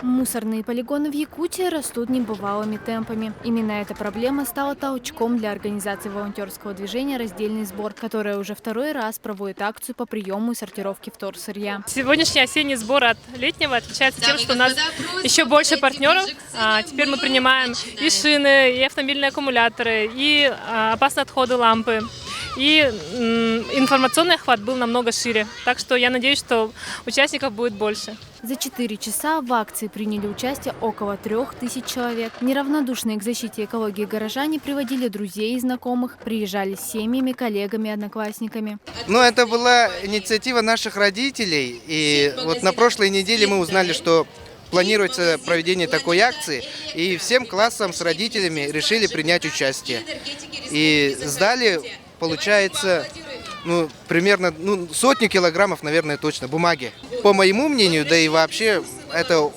Мусорные полигоны в Якутии растут небывалыми темпами. Именно эта проблема стала толчком для организации волонтерского движения «Раздельный сбор», которое уже второй раз проводит акцию по приему и сортировке вторсырья. Сегодняшний осенний сбор от летнего отличается тем, что у нас еще больше партнеров. Теперь мы принимаем и шины, и автомобильные аккумуляторы, и опасные отходы лампы. И информационный охват был намного шире. Так что я надеюсь, что участников будет больше. За 4 часа в акции приняли участие около 3000 человек. Неравнодушные к защите экологии горожане приводили друзей и знакомых, приезжали с семьями, коллегами, одноклассниками. Это была инициатива наших родителей. И вот на прошлой неделе мы узнали, что планируется проведение такой акции. И всем классам с родителями решили принять участие. И сдали, получается, примерно сотню килограммов, наверное, точно, бумаги. По моему мнению, да и вообще, это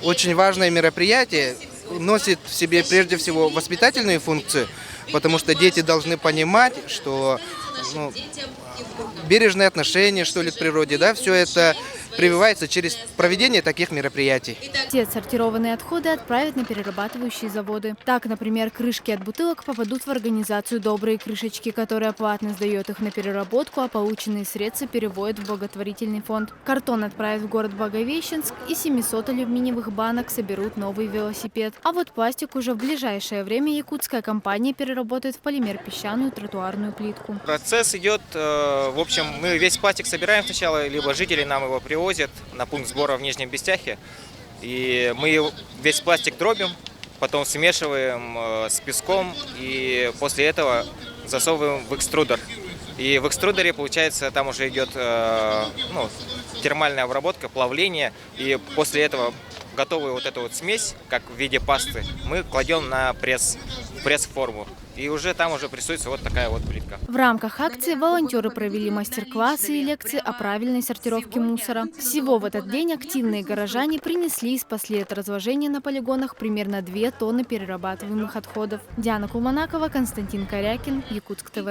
очень важное мероприятие, носит в себе прежде всего воспитательную функцию, потому что дети должны понимать, что бережное отношение, что ли, к природе, да, все это прививается через проведение таких мероприятий. Все отсортированные отходы отправят на перерабатывающие заводы. Так, например, крышки от бутылок попадут в организацию «Добрые крышечки», которая платно сдает их на переработку, а полученные средства переводят в благотворительный фонд. Картон отправят в город Благовещенск, и 700 алюминиевых банок соберут новый велосипед. А вот пластик уже в ближайшее время якутская компания переработает в полимер песчаную тротуарную плитку. Процесс идет, в общем, мы весь пластик собираем сначала, либо жители нам его привозят на пункт сбора в Нижнем Бестяхе. И мы весь пластик дробим, потом смешиваем с песком и после этого засовываем в экструдер. И в экструдере, получается, там уже идет термальная обработка, плавление. И после этого готовую вот эту вот смесь, как в виде пасты, мы кладем на пресс-форму. И уже там уже прессуется вот такая вот плитка. В рамках акции волонтеры провели мастер-классы и лекции о правильной сортировке мусора. Всего в этот день активные горожане принесли и спасли от разложения на полигонах примерно 2 тонны перерабатываемых отходов. Диана Кулманакова, Константин Корякин, Якутск ТВ.